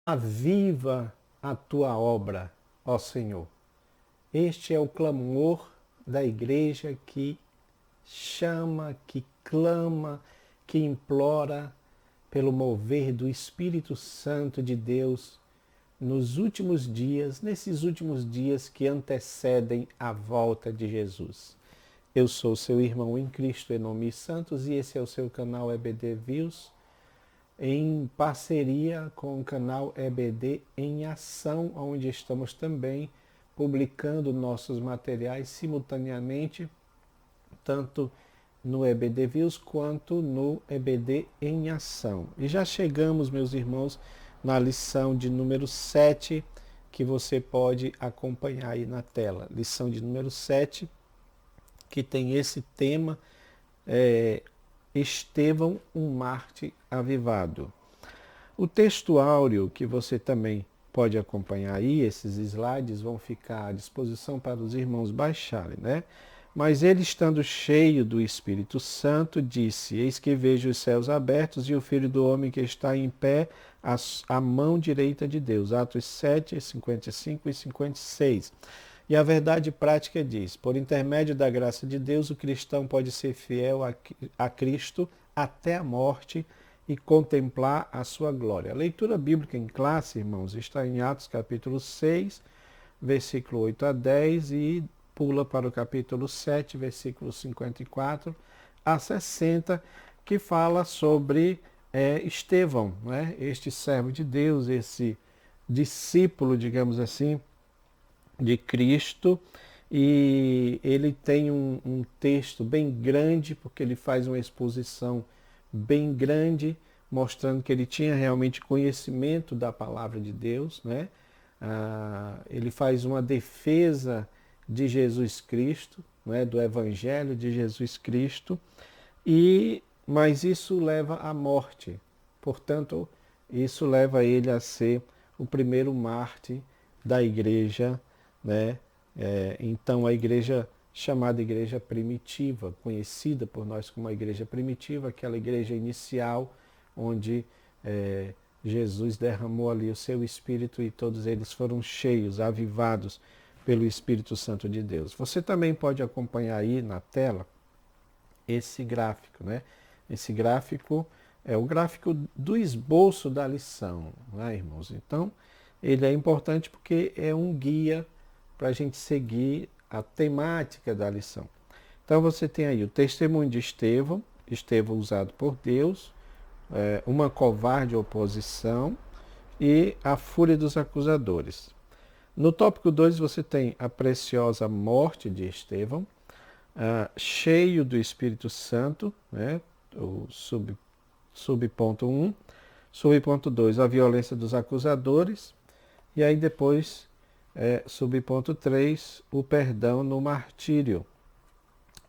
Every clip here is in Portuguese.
Aviva a tua obra, ó Senhor. Este é o clamor da igreja que chama, que clama, que implora pelo mover do Espírito Santo de Deus nos últimos dias, nesses últimos dias que antecedem a volta de Jesus. Eu sou seu irmão em Cristo, Enomi Santos, e esse é o seu canal EBD Views, em parceria com o canal EBD em Ação, onde estamos também publicando nossos materiais simultaneamente, tanto no EBD Views quanto no EBD em Ação. E já chegamos, meus irmãos, na lição de número 7, que você pode acompanhar aí na tela. Lição de número 7, que tem esse tema, Estevão, um Mártir avivado. O texto áureo, que você também pode acompanhar aí, esses slides vão ficar à disposição para os irmãos baixarem, né? Mas ele, estando cheio do Espírito Santo, disse: Eis que vejo os céus abertos e o Filho do Homem que está em pé à mão direita de Deus. Atos 7, 55 e 56. E a verdade prática diz: por intermédio da graça de Deus, o cristão pode ser fiel a Cristo até a morte e contemplar a sua glória. A leitura bíblica em classe, irmãos, está em Atos capítulo 6, versículo 8 a 10 e pula para o capítulo 7, versículo 54 a 60, que fala sobre Estevão, né? Este servo de Deus, esse discípulo, digamos assim, de Cristo, e ele tem um texto bem grande, porque ele faz uma exposição bem grande, mostrando que ele tinha realmente conhecimento da palavra de Deus, né? Ele faz uma defesa de Jesus Cristo, né? Do Evangelho de Jesus Cristo, mas isso leva à morte. Portanto, isso leva ele a ser o primeiro mártir da igreja, né? Então a igreja chamada igreja primitiva, conhecida por nós como a igreja primitiva, aquela igreja inicial onde Jesus derramou ali o seu Espírito e todos eles foram cheios, avivados pelo Espírito Santo de Deus. Você também pode acompanhar aí na tela esse gráfico, né? Esse gráfico é o gráfico do esboço da lição, né, irmãos? Então, ele é importante porque é um guia para a gente seguir a temática da lição. Então você tem aí o testemunho de Estevão, Estevão usado por Deus, uma covarde oposição e a fúria dos acusadores. No tópico 2 você tem a preciosa morte de Estevão, cheio do Espírito Santo, né? O subponto 1, subponto 2, a violência dos acusadores, e aí depois subponto 3, o perdão no martírio.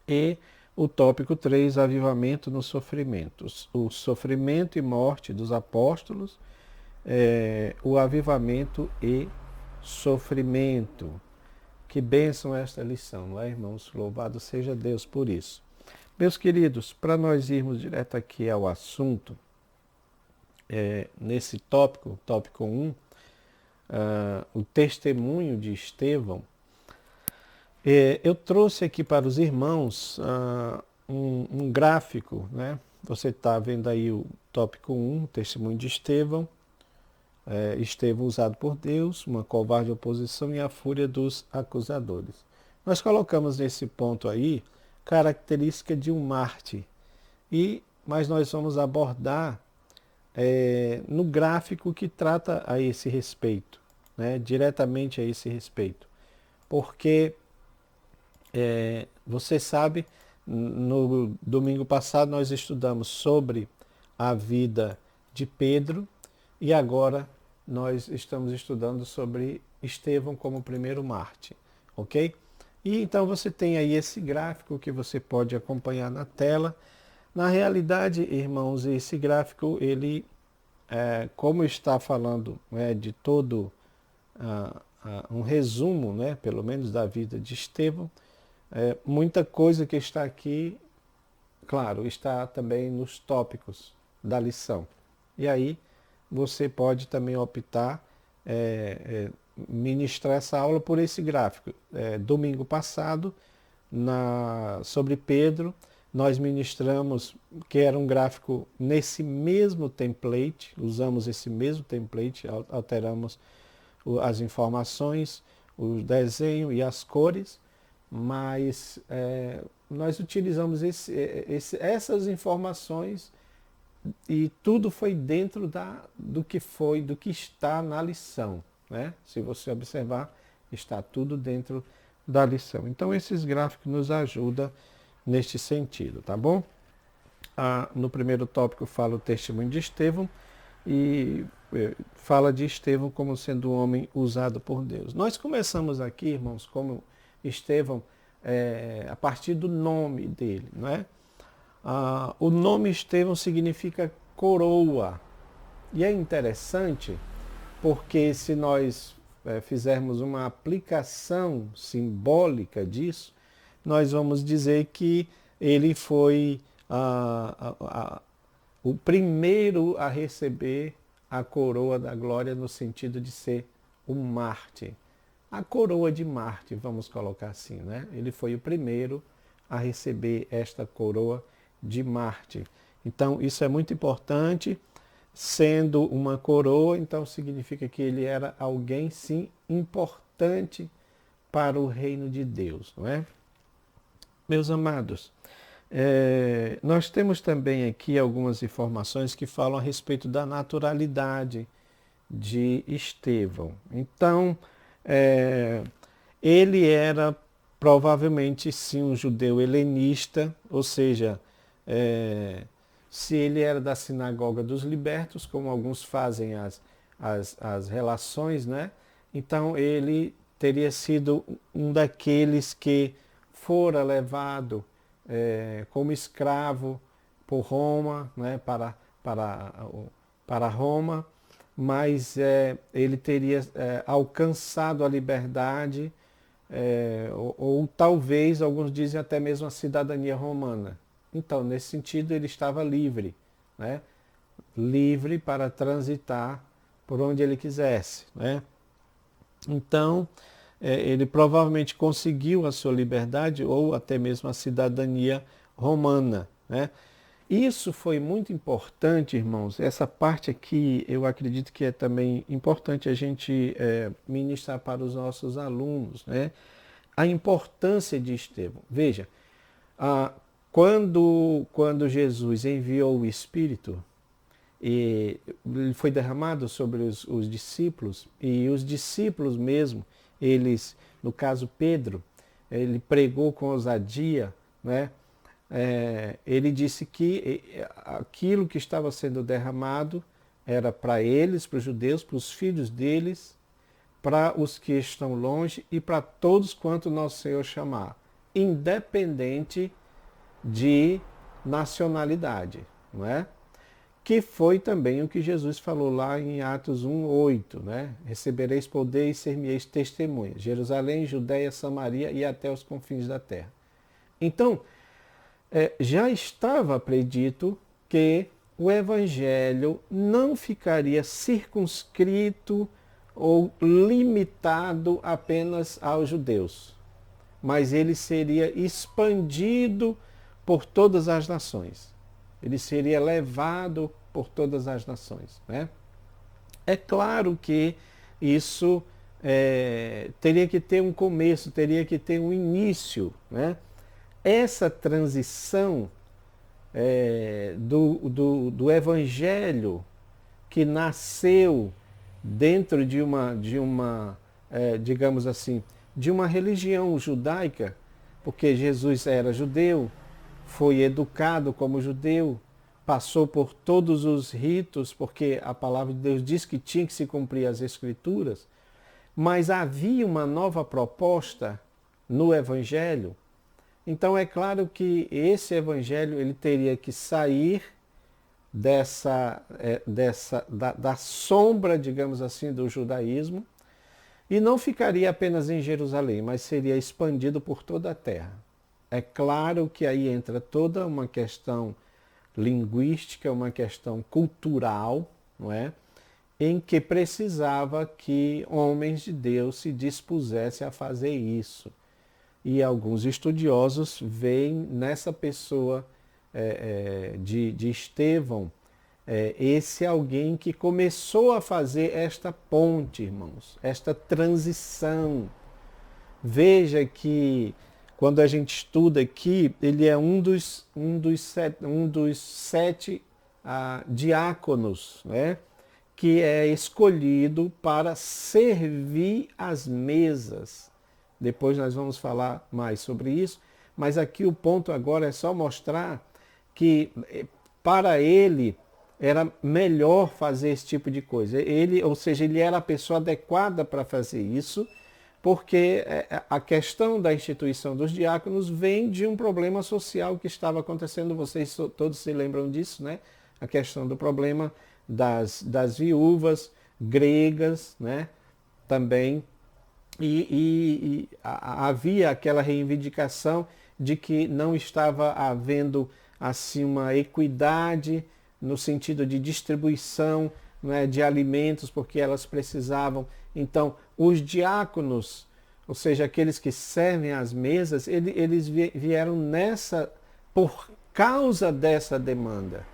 E o tópico 3, avivamento nos sofrimentos. O sofrimento e morte dos apóstolos, o avivamento e sofrimento. Que bênção esta lição, não é, irmãos? Louvado seja Deus por isso. Meus queridos, para nós irmos direto aqui ao assunto, nesse tópico, tópico 1, o testemunho de Estevão, eu trouxe aqui para os irmãos um gráfico, né? Você está vendo aí o tópico 1, testemunho de Estevão, Estevão usado por Deus, uma covarde oposição e a fúria dos acusadores. Nós colocamos nesse ponto aí característica de um mártir, mas nós vamos abordar no gráfico que trata a esse respeito, né? Diretamente a esse respeito. Porque você sabe, no domingo passado nós estudamos sobre a vida de Pedro e agora nós estamos estudando sobre Estevão como primeiro mártir, ok? E então você tem aí esse gráfico que você pode acompanhar na tela. Na realidade, irmãos, esse gráfico, ele, como está falando de todo um resumo, né, pelo menos da vida de Estevão, muita coisa que está aqui, claro, está também nos tópicos da lição. E aí você pode também optar ministrar essa aula por esse gráfico. Domingo passado, sobre Pedro, nós ministramos, que era um gráfico nesse mesmo template, usamos esse mesmo template, alteramos as informações, o desenho e as cores, mas nós utilizamos essas informações e tudo foi dentro do que está na lição, né? Se você observar, está tudo dentro da lição. Então esses gráficos nos ajudam neste sentido, tá bom? No primeiro tópico fala o testemunho de Estevão e fala de Estevão como sendo um homem usado por Deus. Nós começamos aqui, irmãos, como Estevão, a partir do nome dele, não é? O nome Estevão significa coroa. E é interessante porque se nós fizermos uma aplicação simbólica disso, nós vamos dizer que ele foi o primeiro a receber a coroa da glória no sentido de ser um mártir. A coroa de mártir, vamos colocar assim, né? Ele foi o primeiro a receber esta coroa de mártir. Então, isso é muito importante. Sendo uma coroa, então significa que ele era alguém, sim, importante para o reino de Deus, não é? Meus amados, nós temos também aqui algumas informações que falam a respeito da naturalidade de Estevão. Então, ele era provavelmente sim um judeu helenista, ou seja, se ele era da sinagoga dos libertos, como alguns fazem as relações, né? Então ele teria sido um daqueles que fora levado como escravo por Roma, né? para Roma, mas ele teria alcançado a liberdade, ou talvez, alguns dizem até mesmo a cidadania romana. Então, nesse sentido, ele estava livre, né? Livre para transitar por onde ele quisesse, né? Então, ele provavelmente conseguiu a sua liberdade ou até mesmo a cidadania romana, né? Isso foi muito importante, irmãos. Essa parte aqui, eu acredito que é também importante a gente ministrar para os nossos alunos, né? A importância de Estevão. Veja, quando Jesus enviou o Espírito, ele foi derramado sobre os discípulos, e os discípulos mesmo, eles, no caso Pedro, ele pregou com ousadia, né? Ele disse que aquilo que estava sendo derramado era para eles, para os judeus, para os filhos deles, para os que estão longe e para todos quanto nosso Senhor chamar, independente de nacionalidade, não é? Que foi também o que Jesus falou lá em Atos 1:8, né? Recebereis poder e ser-me-eis testemunhas, Jerusalém, Judéia, Samaria e até os confins da terra. Então, já estava predito que o evangelho não ficaria circunscrito ou limitado apenas aos judeus, mas ele seria expandido por todas as nações. Ele seria levado por todas as nações, né? É claro que isso teria que ter um começo, teria que ter um início, né? Essa transição do evangelho que nasceu dentro de uma digamos assim, de uma religião judaica, porque Jesus era judeu, foi educado como judeu, passou por todos os ritos, porque a palavra de Deus diz que tinha que se cumprir as Escrituras, mas havia uma nova proposta no Evangelho. Então é claro que esse Evangelho ele teria que sair da sombra, digamos assim, do judaísmo, e não ficaria apenas em Jerusalém, mas seria expandido por toda a terra. É claro que aí entra toda uma questão linguística, uma questão cultural, não é? em que precisava que homens de Deus se dispusessem a fazer isso. E alguns estudiosos veem nessa pessoa de Estevão esse alguém que começou a fazer esta ponte, irmãos, esta transição. Veja que quando a gente estuda aqui, ele é um dos sete diáconos, né, que é escolhido para servir as mesas. Depois nós vamos falar mais sobre isso, mas aqui o ponto agora é só mostrar que para ele era melhor fazer esse tipo de coisa. Ou seja, ele era a pessoa adequada para fazer isso, porque a questão da instituição dos diáconos vem de um problema social que estava acontecendo, vocês todos se lembram disso, né? A questão do problema das viúvas gregas, né? Também. E havia aquela reivindicação de que não estava havendo assim uma equidade no sentido de distribuição, né, de alimentos, porque elas precisavam. Então, os diáconos, ou seja, aqueles que servem às mesas, eles vieram por causa dessa demanda.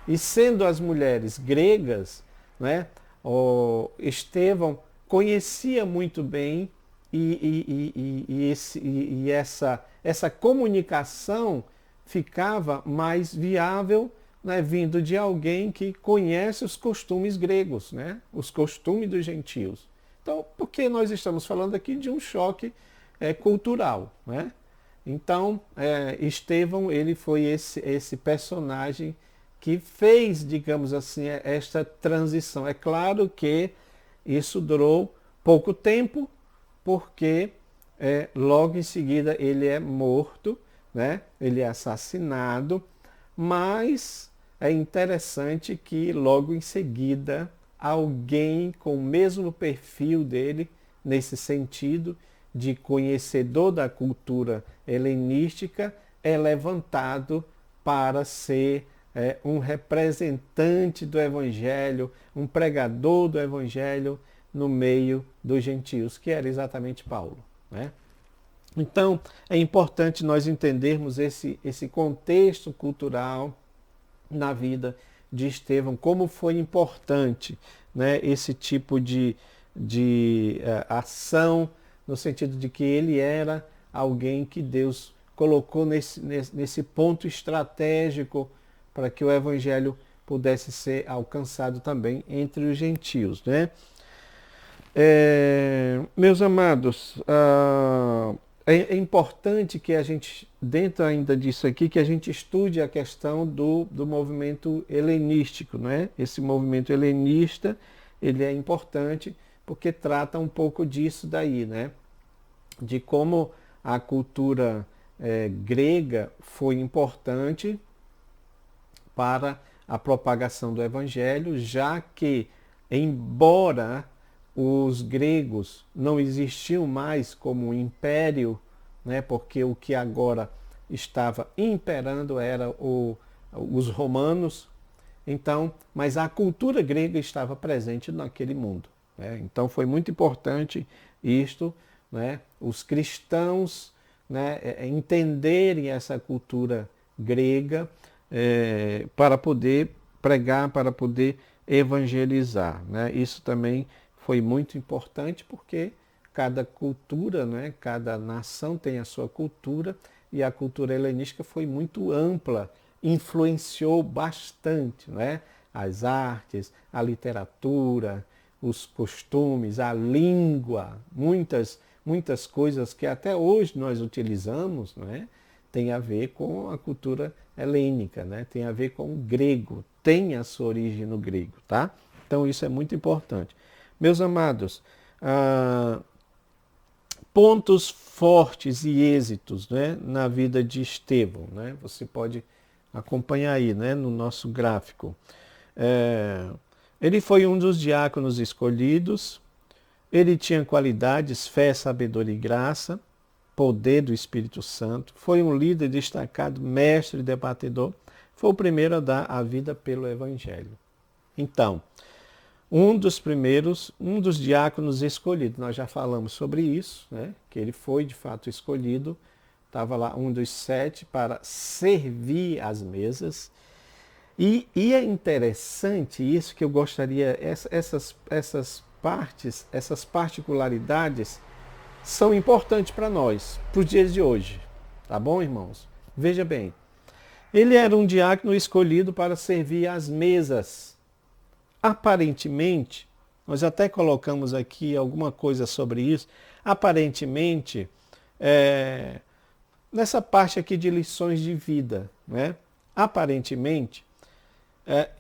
E sendo as mulheres gregas, né, Estevão conhecia muito bem essa comunicação ficava mais viável, né, vindo de alguém que conhece os costumes gregos, né, os costumes dos gentios. Então, porque nós estamos falando aqui de um choque cultural, né? Então, Estevão, ele foi esse personagem que fez, digamos assim, esta transição. É claro que isso durou pouco tempo, porque logo em seguida ele é morto, né? Ele é assassinado, mas é interessante que logo em seguida alguém com o mesmo perfil dele, nesse sentido de conhecedor da cultura helenística, é levantado para ser um representante do Evangelho, um pregador do Evangelho no meio dos gentios, que era exatamente Paulo, né? Então, é importante nós entendermos esse contexto cultural na vida de Estevão, como foi importante, né, esse tipo de ação, no sentido de que ele era alguém que Deus colocou nesse ponto estratégico para que o Evangelho pudesse ser alcançado também entre os gentios, né? Meus amados, é importante que a gente, dentro ainda disso aqui, que a gente estude a questão do movimento helenístico, né? Esse movimento helenista, ele é importante porque trata um pouco disso daí, né? De como a cultura grega foi importante para a propagação do Evangelho, já que, embora os gregos não existiam mais como um império, né, porque o que agora estava imperando era os romanos, então, mas a cultura grega estava presente naquele mundo, né? Então foi muito importante isto, né, os cristãos, né, entenderem essa cultura grega para poder pregar, para poder evangelizar, né? Isso também foi muito importante porque cada cultura, né, cada nação tem a sua cultura e a cultura helenística foi muito ampla, influenciou bastante, né? As artes, a literatura, os costumes, a língua, muitas coisas que até hoje nós utilizamos, né, tem a ver com a cultura helênica, né? Tem a ver com o grego, tem a sua origem no grego, tá? Então isso é muito importante. Meus amados, pontos fortes e êxitos, né, na vida de Estevão, né? Você pode acompanhar aí, né, no nosso gráfico. Ele foi um dos diáconos escolhidos, ele tinha qualidades, fé, sabedoria e graça, poder do Espírito Santo, foi um líder destacado, mestre e debatedor, foi o primeiro a dar a vida pelo Evangelho. Então, um dos primeiros, um dos diáconos escolhidos. Nós já falamos sobre isso, né? Que ele foi de fato escolhido. Estava lá um dos 7 para servir as mesas. E é interessante isso que eu gostaria, essas partes, essas particularidades são importantes para nós, para os dias de hoje. Tá bom, irmãos? Veja bem, ele era um diácono escolhido para servir as mesas. Aparentemente, nós até colocamos aqui alguma coisa sobre isso, aparentemente, é, nessa parte aqui de lições de vida, né? Aparentemente, é,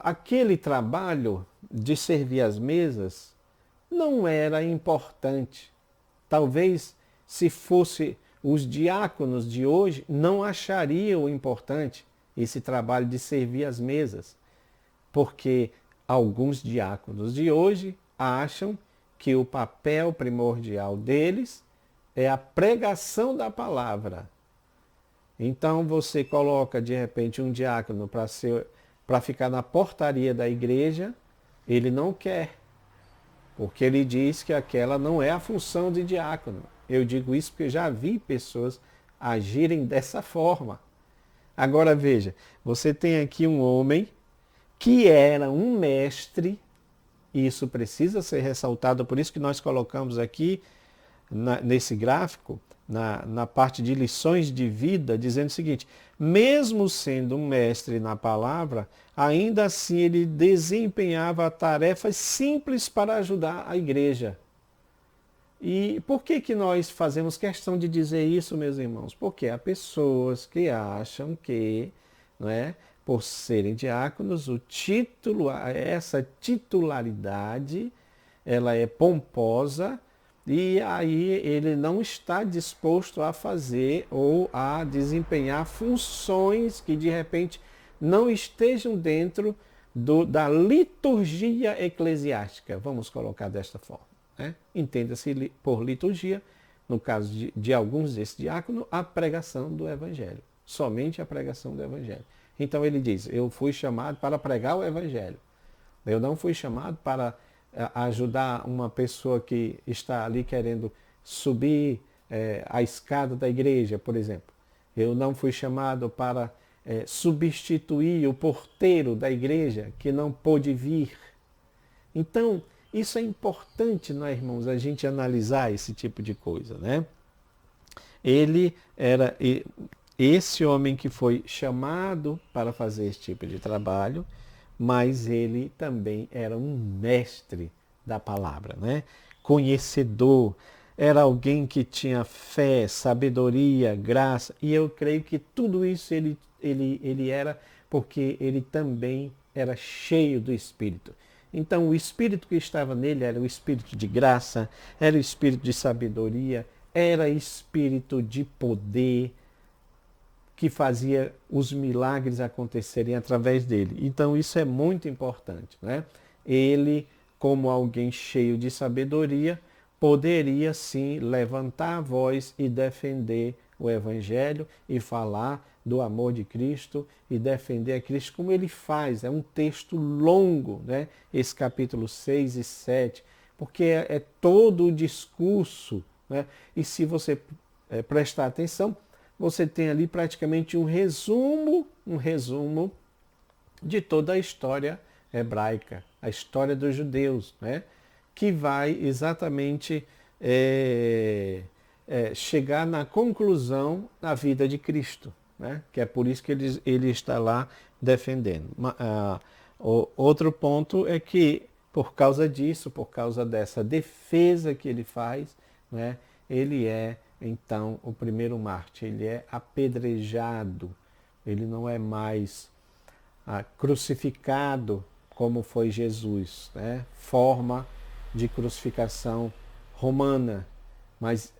aquele trabalho de servir as mesas não era importante. Talvez se fosse os diáconos de hoje não achariam importante esse trabalho de servir as mesas, porque alguns diáconos de hoje acham que o papel primordial deles é a pregação da palavra. Então você coloca de repente um diácono para ficar na portaria da igreja, ele não quer, porque ele diz que aquela não é a função de diácono. Eu digo isso porque já vi pessoas agirem dessa forma. Agora veja, você tem aqui um homem que era um mestre, e isso precisa ser ressaltado, por isso que nós colocamos aqui nesse gráfico, na parte de lições de vida, dizendo o seguinte: mesmo sendo um mestre na palavra, ainda assim ele desempenhava tarefas simples para ajudar a igreja. E por que nós fazemos questão de dizer isso, meus irmãos? Porque há pessoas que acham que, não é, por serem diáconos, o título, essa titularidade, ela é pomposa, e aí ele não está disposto a fazer ou a desempenhar funções que de repente não estejam dentro da liturgia eclesiástica, vamos colocar desta forma. Né? Entenda-se por liturgia, no caso de alguns desses diáconos, a pregação do Evangelho. Somente a pregação do Evangelho. Então ele diz: eu fui chamado para pregar o Evangelho. Eu não fui chamado para ajudar uma pessoa que está ali querendo subir a escada da igreja, por exemplo. Eu não fui chamado para substituir o porteiro da igreja que não pôde vir. Então, isso é importante, não é, irmãos, a gente analisar esse tipo de coisa, né? Ele era esse homem que foi chamado para fazer esse tipo de trabalho, mas ele também era um mestre da palavra, né? Conhecedor, era alguém que tinha fé, sabedoria, graça, e eu creio que tudo isso ele era porque ele também era cheio do Espírito. Então o Espírito que estava nele era o Espírito de graça, era o Espírito de sabedoria, era Espírito de poder, que fazia os milagres acontecerem através dele. Então isso é muito importante, né? Ele, como alguém cheio de sabedoria, poderia sim levantar a voz e defender o Evangelho e falar do amor de Cristo e defender a Cristo, como ele faz. É um texto longo, né? Esse capítulo 6 e 7, porque é todo o discurso, né? E se você prestar atenção, você tem ali praticamente um resumo de toda a história hebraica, a história dos judeus, né? Que vai exatamente chegar na conclusão da vida de Cristo, né? Que é por isso que ele está lá defendendo. Outro ponto é que, por causa disso, por causa dessa defesa que ele faz, né? Ele é então o primeiro mártir, ele é apedrejado, ele não é mais crucificado como foi Jesus, né? Forma de crucificação romana, mas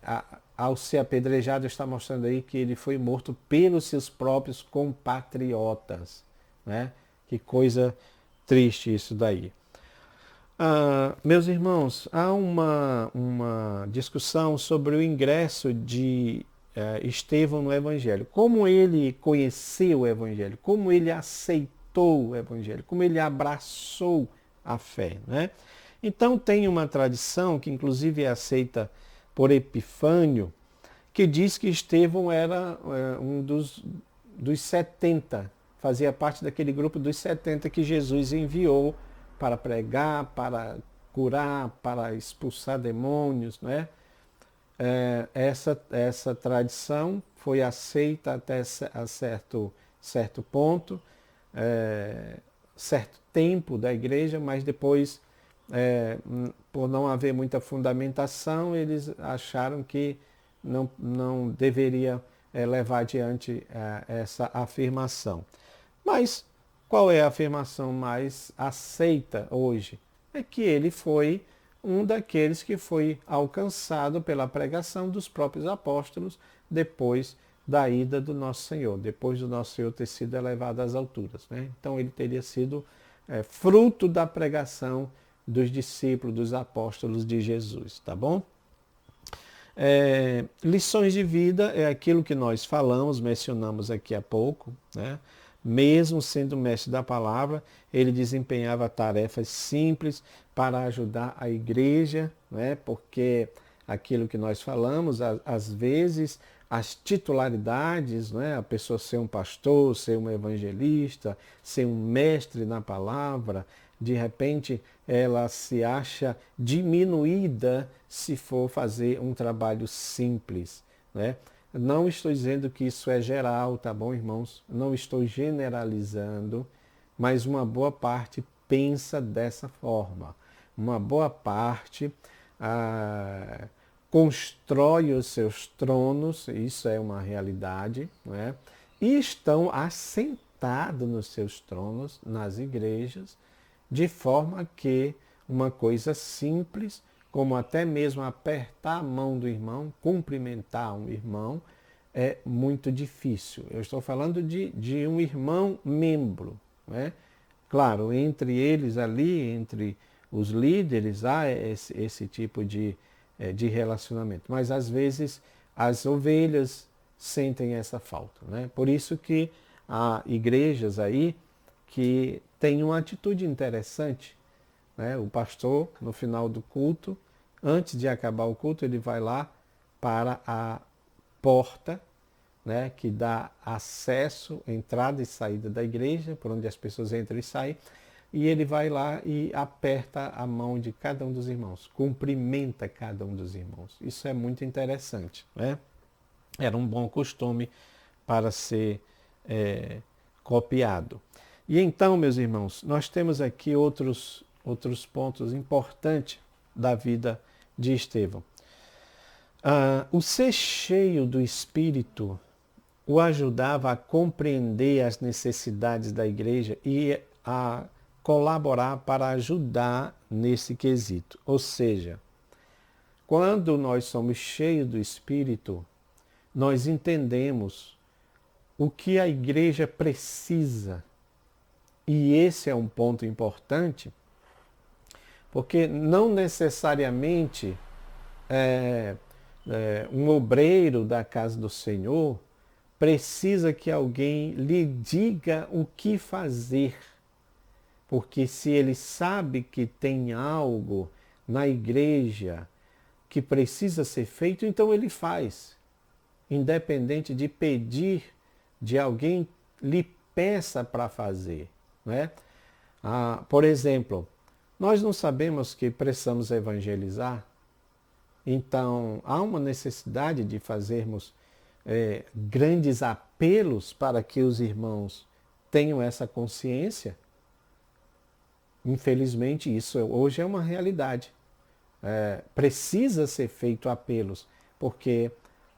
ao ser apedrejado está mostrando aí que ele foi morto pelos seus próprios compatriotas, né? Que coisa triste isso daí. Meus irmãos, há uma discussão sobre o ingresso de Estevão no Evangelho. Como ele conheceu o Evangelho, como ele aceitou o Evangelho, como ele abraçou a fé, né? Então tem uma tradição que inclusive é aceita por Epifânio, que diz que Estevão era um dos 70, fazia parte daquele grupo dos 70 que Jesus enviou para pregar, para curar, para expulsar demônios, né? Essa tradição foi aceita até a certo ponto, certo tempo da igreja, mas depois, por não haver muita fundamentação, eles acharam que não deveria levar adiante essa afirmação. Mas qual é a afirmação mais aceita hoje? É que ele foi um daqueles que foi alcançado pela pregação dos próprios apóstolos depois da ida do nosso Senhor, depois do nosso Senhor ter sido elevado às alturas, né? Então ele teria sido fruto da pregação dos discípulos, dos apóstolos de Jesus, tá bom? Lições de vida é aquilo que nós falamos, mencionamos aqui há pouco, né? Mesmo sendo mestre da palavra, ele desempenhava tarefas simples para ajudar a igreja, né? Porque aquilo que nós falamos, às vezes as titularidades, né? A pessoa ser um pastor, ser um evangelista, ser um mestre na palavra, de repente ela se acha diminuída se for fazer um trabalho simples, né? Não estou dizendo que isso é geral, tá bom, irmãos? Não estou generalizando, mas uma boa parte pensa dessa forma. Uma boa parte constrói os seus tronos, isso é uma realidade, né? E estão assentados nos seus tronos, nas igrejas, de forma que uma coisa simples, como até mesmo apertar a mão do irmão, cumprimentar um irmão, é muito difícil. Eu estou falando de um irmão membro, né? Claro, entre eles ali, entre os líderes, há esse tipo de relacionamento. Mas às vezes as ovelhas sentem essa falta, né? Por isso que há igrejas aí que têm uma atitude interessante, né? O pastor, no final do culto, antes de acabar o culto, ele vai lá para a porta, né, que dá acesso, entrada e saída da igreja, por onde as pessoas entram e saem, e ele vai lá e aperta a mão de cada um dos irmãos, cumprimenta cada um dos irmãos. Isso é muito interessante, né? Era um bom costume para ser copiado. E então, meus irmãos, nós temos aqui outros pontos importantes da vida de Estevão. O ser cheio do Espírito o ajudava a compreender as necessidades da igreja e a colaborar para ajudar nesse quesito. Ou seja, quando nós somos cheios do Espírito, nós entendemos o que a igreja precisa. E esse é um ponto importante, porque não necessariamente um obreiro da casa do Senhor precisa que alguém lhe diga o que fazer. Porque se ele sabe que tem algo na igreja que precisa ser feito, então ele faz. Independente de pedir de alguém lhe peça para fazer, né? Por exemplo, nós não sabemos que precisamos evangelizar, então há uma necessidade de fazermos grandes apelos para que os irmãos tenham essa consciência. Infelizmente, isso hoje é uma realidade. Precisa ser feito apelos, porque,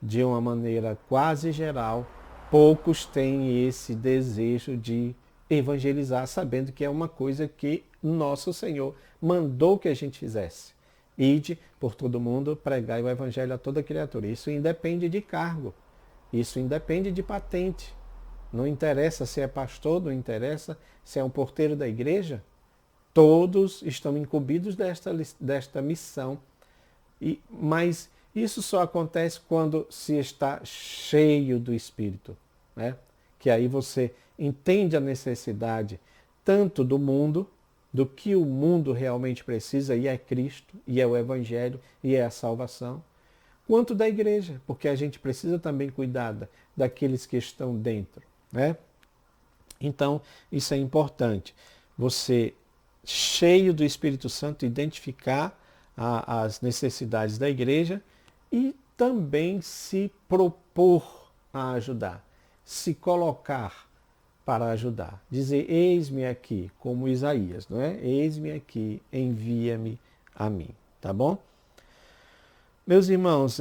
de uma maneira quase geral, poucos têm esse desejo de evangelizar, sabendo que é uma coisa que nosso Senhor mandou que a gente fizesse. Ide por todo mundo, pregai o evangelho a toda criatura. Isso independe de cargo, isso independe de patente. Não interessa se é pastor, não interessa se é um porteiro da igreja. Todos estão incumbidos desta missão. Mas isso só acontece quando se está cheio do Espírito, né? Que aí você entende a necessidade tanto do mundo, do que o mundo realmente precisa, e é Cristo, e é o Evangelho, e é a salvação, quanto da igreja, porque a gente precisa também cuidar daqueles que estão dentro, né? Então, isso é importante. Você, cheio do Espírito Santo, identificar as necessidades da igreja e também se propor a ajudar, se colocar para ajudar. Dizer, eis-me aqui, como Isaías, não é? Eis-me aqui, envia-me a mim, tá bom? Meus irmãos,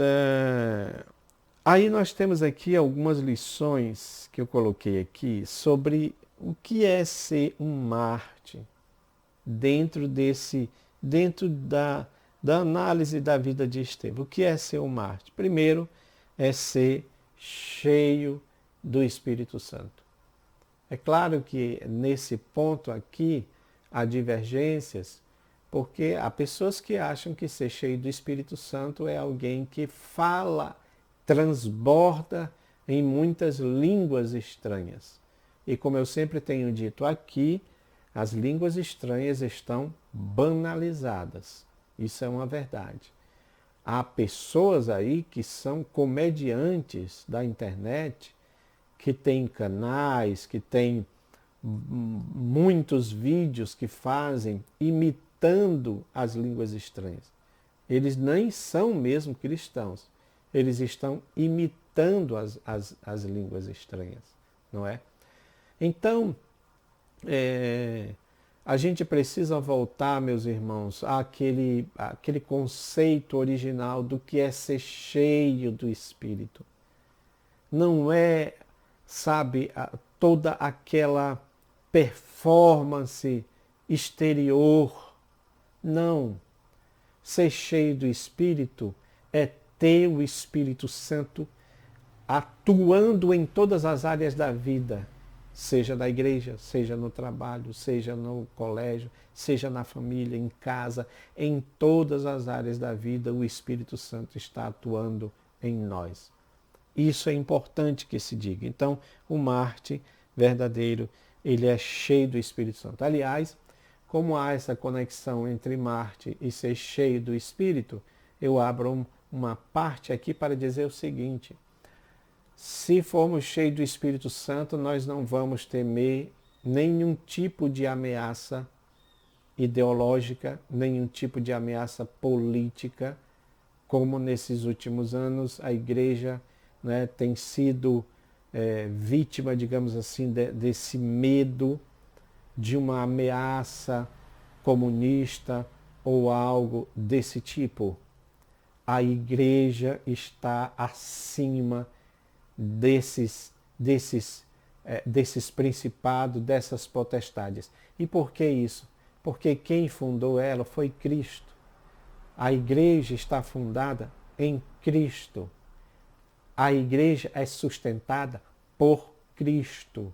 aí nós temos aqui algumas lições que eu coloquei aqui sobre o que é ser um Marte dentro da análise da vida de Estevão. O que é ser um Marte? Primeiro, é ser cheio do Espírito Santo. É claro que nesse ponto aqui há divergências, porque há pessoas que acham que ser cheio do Espírito Santo é alguém que fala, transborda em muitas línguas estranhas. E como eu sempre tenho dito aqui, as línguas estranhas estão banalizadas. Isso é uma verdade. Há pessoas aí que são comediantes da internet, que têm canais, que têm muitos vídeos que fazem imitando as línguas estranhas. Eles nem são mesmo cristãos. Eles estão imitando as línguas estranhas, não é? Então, a gente precisa voltar, meus irmãos, àquele conceito original do que é ser cheio do Espírito. Não é, sabe, toda aquela performance exterior. Não. Ser cheio do Espírito é ter o Espírito Santo atuando em todas as áreas da vida, seja na igreja, seja no trabalho, seja no colégio, seja na família, em casa, em todas as áreas da vida, o Espírito Santo está atuando em nós. Isso é importante que se diga. Então, o Marte verdadeiro, ele é cheio do Espírito Santo. Aliás, como há essa conexão entre Marte e ser cheio do Espírito, eu abro uma parte aqui para dizer o seguinte: se formos cheios do Espírito Santo, nós não vamos temer nenhum tipo de ameaça ideológica, nenhum tipo de ameaça política, como nesses últimos anos a igreja, né, tem sido vítima, digamos assim, desse medo de uma ameaça comunista ou algo desse tipo. A igreja está acima desses principados, dessas potestades. E por que isso? Porque quem fundou ela foi Cristo. A igreja está fundada em Cristo. A igreja é sustentada por Cristo.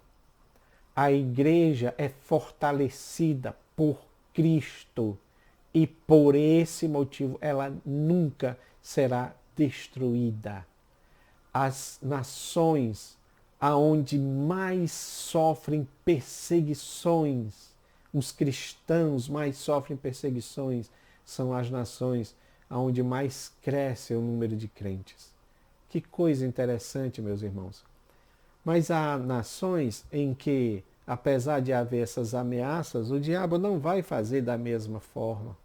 A igreja é fortalecida por Cristo. E por esse motivo ela nunca será destruída. As nações aonde mais sofrem perseguições, os cristãos mais sofrem perseguições, são as nações aonde mais cresce o número de crentes. Que coisa interessante, meus irmãos. Mas há nações em que, apesar de haver essas ameaças, o diabo não vai fazer da mesma forma,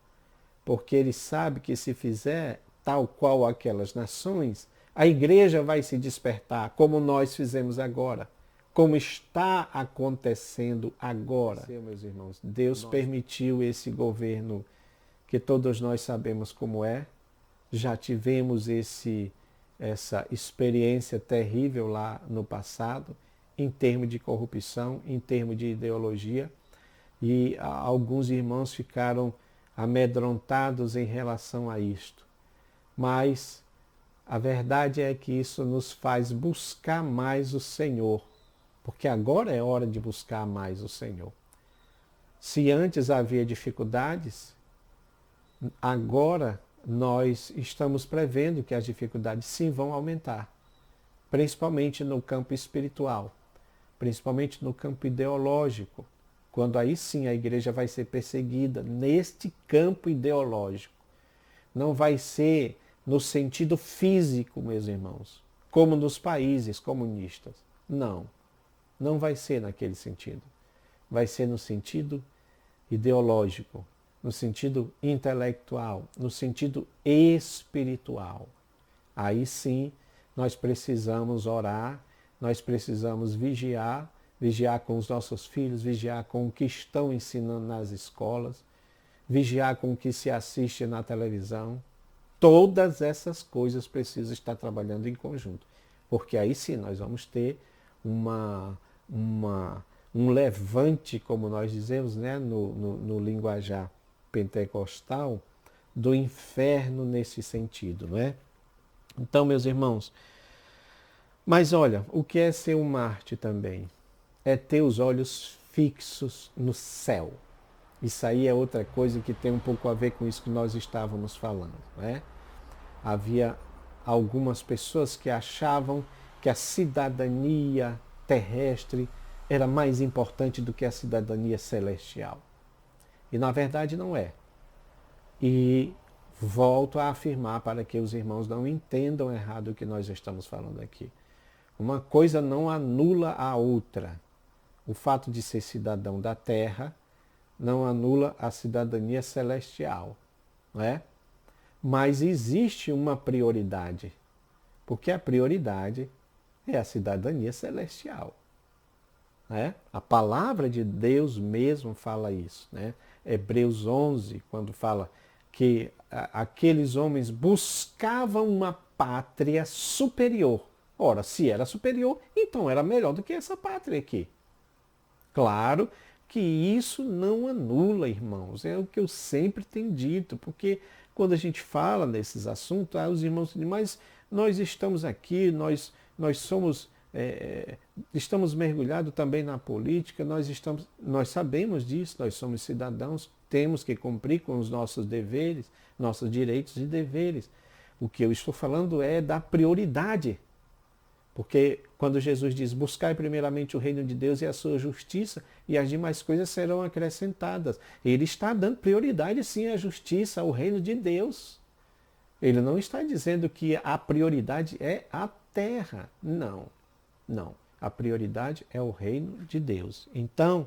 porque ele sabe que se fizer tal qual aquelas nações, a igreja vai se despertar, como nós fizemos agora, como está acontecendo agora. Sim, meus irmãos, Deus permitiu esse governo que todos nós sabemos como é. Já tivemos essa experiência terrível lá no passado, em termos de corrupção, em termos de ideologia, e alguns irmãos ficaram amedrontados em relação a isto. Mas a verdade é que isso nos faz buscar mais o Senhor, porque agora é hora de buscar mais o Senhor. Se antes havia dificuldades, agora nós estamos prevendo que as dificuldades sim vão aumentar, principalmente no campo espiritual, principalmente no campo ideológico, quando aí sim a igreja vai ser perseguida neste campo ideológico. Não vai ser no sentido físico, meus irmãos, como nos países comunistas. Não, não vai ser naquele sentido. Vai ser no sentido ideológico, no sentido intelectual, no sentido espiritual. Aí sim nós precisamos orar, nós precisamos vigiar, vigiar com os nossos filhos, vigiar com o que estão ensinando nas escolas, vigiar com o que se assiste na televisão. Todas essas coisas precisam estar trabalhando em conjunto, porque aí sim nós vamos ter uma, um levante, como nós dizemos, né, no linguajar pentecostal, do inferno nesse sentido, não é? Então, meus irmãos, mas olha, o que é ser um Marte também? É ter os olhos fixos no céu. Isso aí é outra coisa que tem um pouco a ver com isso que nós estávamos falando, né? Havia algumas pessoas que achavam que a cidadania terrestre era mais importante do que a cidadania celestial. E na verdade não é. E volto a afirmar para que os irmãos não entendam errado o que nós estamos falando aqui. Uma coisa não anula a outra. O fato de ser cidadão da terra não anula a cidadania celestial, não é? Mas existe uma prioridade, porque a prioridade é a cidadania celestial. Né? A palavra de Deus mesmo fala isso. Né? Hebreus 11, quando fala que aqueles homens buscavam uma pátria superior. Ora, se era superior, então era melhor do que essa pátria aqui. Claro que isso não anula, irmãos, é o que eu sempre tenho dito, porque quando a gente fala desses assuntos, os irmãos dizem, mas nós estamos aqui, nós somos, estamos mergulhados também na política, nós sabemos disso, nós somos cidadãos, temos que cumprir com os nossos deveres, nossos direitos e deveres. O que eu estou falando é da prioridade. Porque quando Jesus diz, buscai primeiramente o reino de Deus e a sua justiça, e as demais coisas serão acrescentadas. Ele está dando prioridade, sim, à justiça, ao reino de Deus. Ele não está dizendo que a prioridade é a terra. Não, não. A prioridade é o reino de Deus. Então,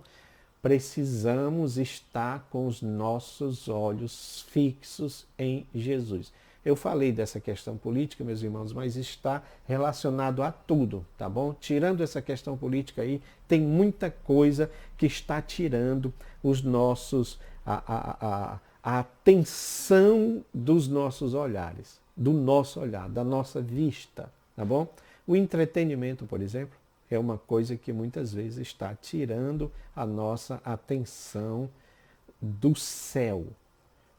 precisamos estar com os nossos olhos fixos em Jesus. Eu falei dessa questão política, meus irmãos, mas está relacionado a tudo, tá bom? Tirando essa questão política aí, tem muita coisa que está tirando os nossos, a atenção dos nossos olhares, do nosso olhar, da nossa vista, tá bom? O entretenimento, por exemplo, é uma coisa que muitas vezes está tirando a nossa atenção do céu.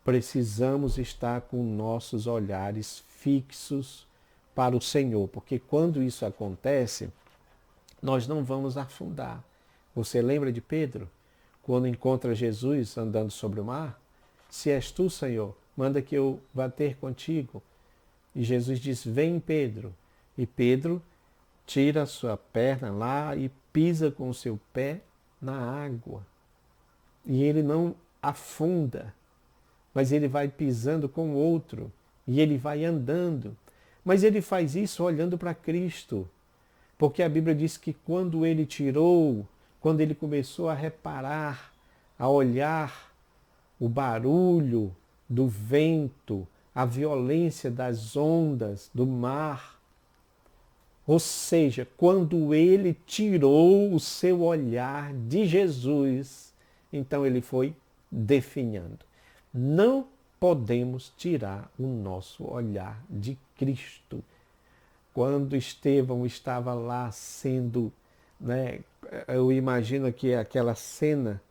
Precisamos estar com nossos olhares fixos para o Senhor, porque quando isso acontece, nós não vamos afundar. Você lembra de Pedro? Quando encontra Jesus andando sobre o mar? Se és tu, Senhor, manda que eu vá ter contigo. E Jesus diz, vem, Pedro. E Pedro tira a sua perna lá e pisa com o seu pé na água. E ele não afunda, mas ele vai pisando com o outro, e ele vai andando. Mas ele faz isso olhando para Cristo, porque a Bíblia diz que quando ele quando ele começou a reparar, a olhar o barulho do vento, a violência das ondas do mar, ou seja, quando ele tirou o seu olhar de Jesus, então ele foi definhando. Não podemos tirar o nosso olhar de Cristo. Quando Estevão estava lá sendo, né, eu imagino que aquela cena,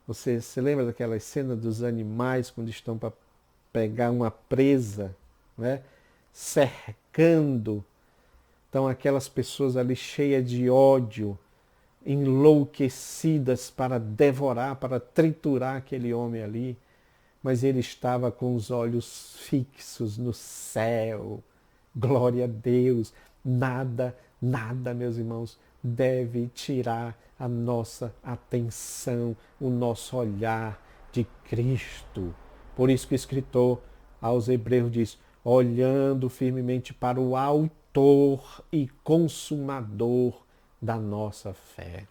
você se lembra daquela cena dos animais quando estão para pegar uma presa, né, cercando. Então aquelas pessoas ali cheias de ódio, enlouquecidas para devorar, para triturar aquele homem ali. Mas ele estava com os olhos fixos no céu. Glória a Deus. Nada, meus irmãos, deve tirar a nossa atenção, o nosso olhar de Cristo. Por isso que o escritor aos Hebreus diz: olhando firmemente para o autor e consumador da nossa fé.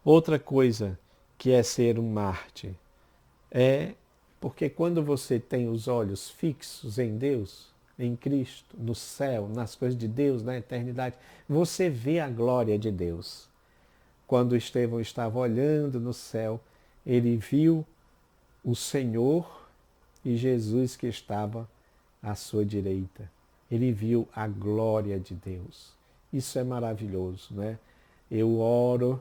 Outra coisa que é ser um mártir é porque quando você tem os olhos fixos em Deus, em Cristo, no céu, nas coisas de Deus, na eternidade, você vê a glória de Deus. Quando Estevão estava olhando no céu, ele viu o Senhor e Jesus que estava à sua direita. Ele viu a glória de Deus. Isso é maravilhoso, né? Eu oro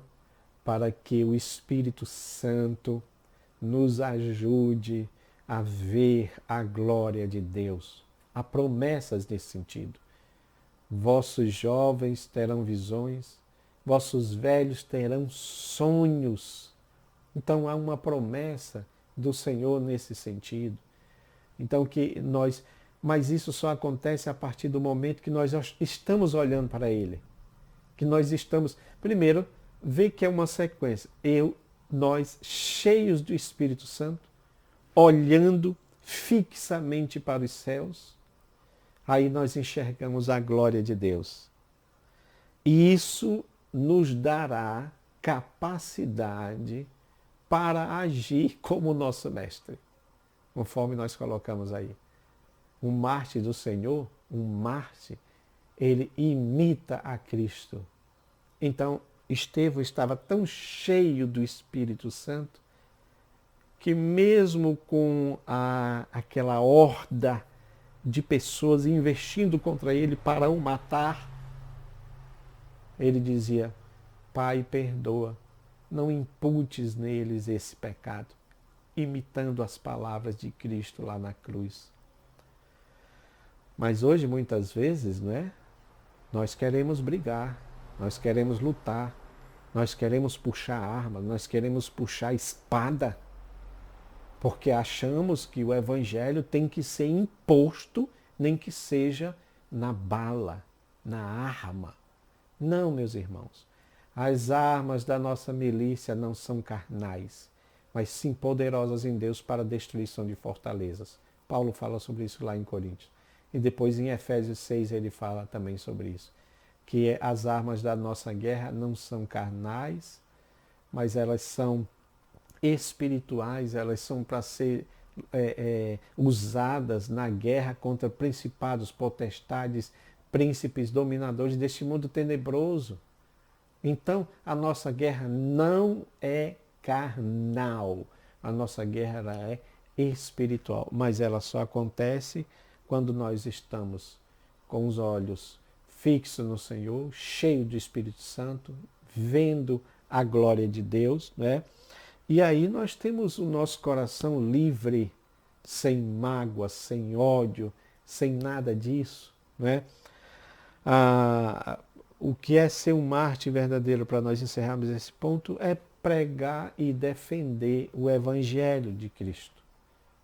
para que o Espírito Santo nos ajude a ver a glória de Deus. Há promessas nesse sentido. Vossos jovens terão visões, vossos velhos terão sonhos. Então há uma promessa do Senhor nesse sentido. Então mas isso só acontece a partir do momento que nós estamos olhando para Ele. Que nós estamos, primeiro, vê que é uma sequência. Nós cheios do Espírito Santo, olhando fixamente para os céus, aí nós enxergamos a glória de Deus. E isso nos dará capacidade para agir como nosso mestre, conforme nós colocamos aí. Um mártir do Senhor, ele imita a Cristo. Então, Estevão estava tão cheio do Espírito Santo que mesmo com aquela horda de pessoas investindo contra ele para o matar, ele dizia: Pai, perdoa, não imputes neles esse pecado, imitando as palavras de Cristo lá na cruz. Mas hoje, muitas vezes, não é? Nós queremos brigar, nós queremos lutar, nós queremos puxar arma, nós queremos puxar espada, porque achamos que o Evangelho tem que ser imposto, nem que seja na bala, na arma. Não, meus irmãos. As armas da nossa milícia não são carnais, mas sim poderosas em Deus para a destruição de fortalezas. Paulo fala sobre isso lá em Coríntios. E depois em Efésios 6 ele fala também sobre isso. Que as armas da nossa guerra não são carnais, mas elas são espirituais, elas são para ser usadas na guerra contra principados, potestades, príncipes, dominadores deste mundo tenebroso. Então, a nossa guerra não é carnal, a nossa guerra é espiritual, mas ela só acontece quando nós estamos com os olhos fixos no Senhor, cheio do Espírito Santo, vendo a glória de Deus, né? E aí nós temos o nosso coração livre, sem mágoa, sem ódio, sem nada disso, né? O que é ser um mártir verdadeiro, para nós encerrarmos esse ponto, é pregar e defender o Evangelho de Cristo,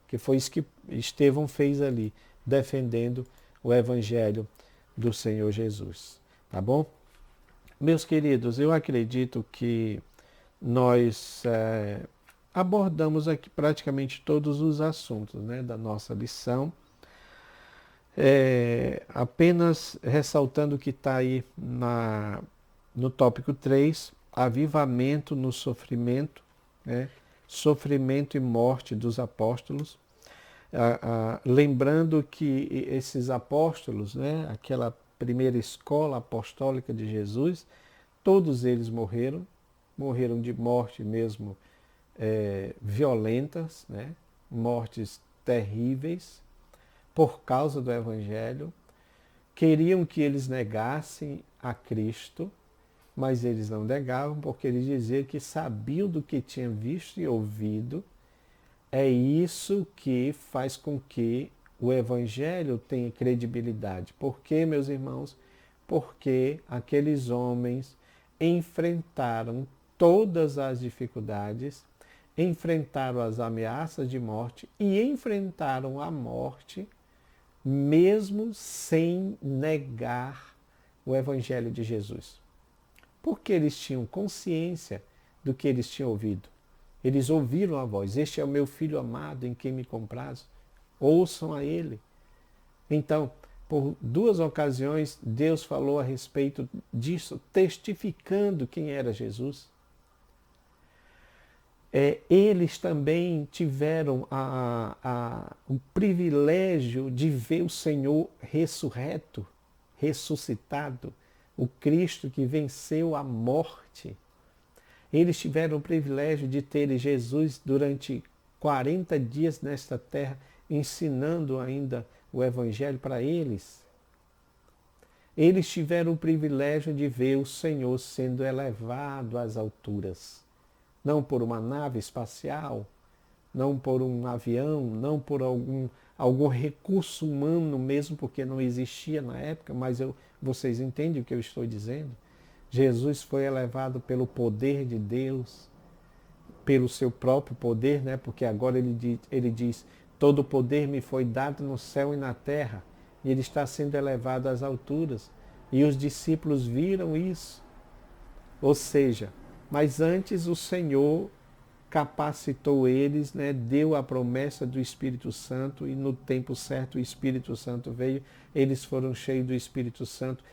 que foi isso que Estevão fez ali, defendendo o Evangelho do Senhor Jesus. Tá bom? Meus queridos, eu acredito que nós abordamos aqui praticamente todos os assuntos, né, da nossa lição. Apenas ressaltando que está aí no tópico 3, avivamento no sofrimento, né, sofrimento e morte dos apóstolos. Lembrando que esses apóstolos, né, aquela primeira escola apostólica de Jesus, todos eles morreram de morte mesmo violentas, né, mortes terríveis, por causa do Evangelho. Queriam que eles negassem a Cristo, mas eles não negavam, porque eles diziam que sabiam do que tinham visto e ouvido. É isso que faz com que o Evangelho tenha credibilidade. Por quê, meus irmãos? Porque aqueles homens enfrentaram todas as dificuldades, enfrentaram as ameaças de morte e enfrentaram a morte mesmo sem negar o Evangelho de Jesus? Porque eles tinham consciência do que eles tinham ouvido. Eles ouviram a voz: este é o meu filho amado em quem me comprazo. Ouçam a ele. Então, por duas ocasiões, Deus falou a respeito disso, testificando quem era Jesus. Eles também tiveram o privilégio de ver o Senhor ressurreto, ressuscitado, o Cristo que venceu a morte. Eles tiveram o privilégio de ter Jesus durante 40 dias nesta terra, ensinando ainda o Evangelho para eles. Eles tiveram o privilégio de ver o Senhor sendo elevado às alturas. Não por uma nave espacial, não por um avião, não por algum recurso humano mesmo, porque não existia na época, mas vocês entendem o que eu estou dizendo? Jesus foi elevado pelo poder de Deus, pelo seu próprio poder, né? Porque agora ele diz, todo o poder me foi dado no céu e na terra, e ele está sendo elevado às alturas. E os discípulos viram isso. Ou seja, mas antes o Senhor capacitou eles, né? Deu a promessa do Espírito Santo, e no tempo certo o Espírito Santo veio, eles foram cheios do Espírito Santo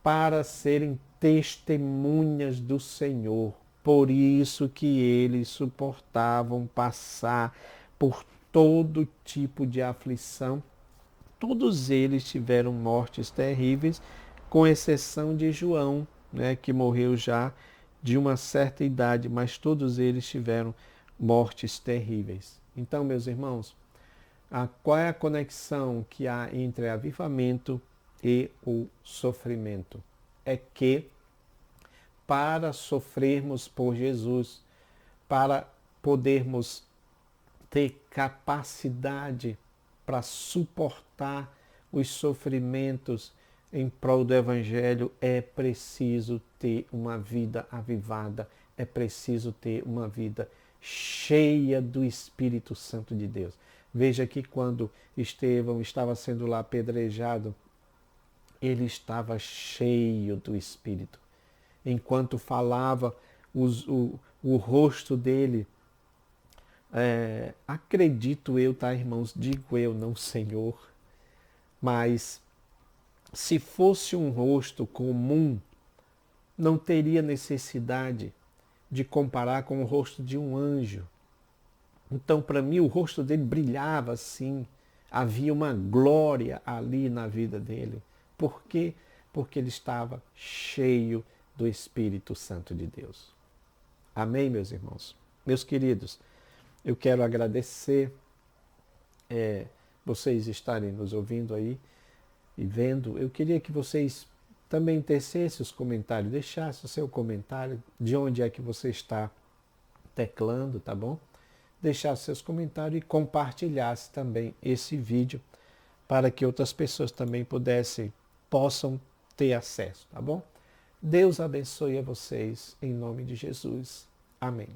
para serem testemunhas do Senhor. Por isso que eles suportavam passar por todo tipo de aflição. Todos eles tiveram mortes terríveis, com exceção de João, né, que morreu já de uma certa idade, mas todos eles tiveram mortes terríveis. Então, meus irmãos, qual é a conexão que há entre avivamento e o sofrimento? É que para sofrermos por Jesus, para podermos ter capacidade para suportar os sofrimentos em prol do Evangelho, é preciso ter uma vida avivada, é preciso ter uma vida cheia do Espírito Santo de Deus. Veja que quando Estevão estava sendo lá apedrejado, ele estava cheio do Espírito. Enquanto falava, o rosto dele, acredito eu, tá, irmãos? Digo eu, não Senhor, mas se fosse um rosto comum, não teria necessidade de comparar com o rosto de um anjo. Então, para mim, o rosto dele brilhava assim, havia uma glória ali na vida dele. Por quê? Porque ele estava cheio do Espírito Santo de Deus. Amém, meus irmãos? Meus queridos, eu quero agradecer vocês estarem nos ouvindo aí e vendo. Eu queria que vocês também tecessem os comentários, deixassem o seu comentário, de onde é que você está teclando, tá bom? Deixasse seus comentários e compartilhasse também esse vídeo para que outras pessoas também possam ter acesso, tá bom? Deus abençoe a vocês em nome de Jesus. Amém.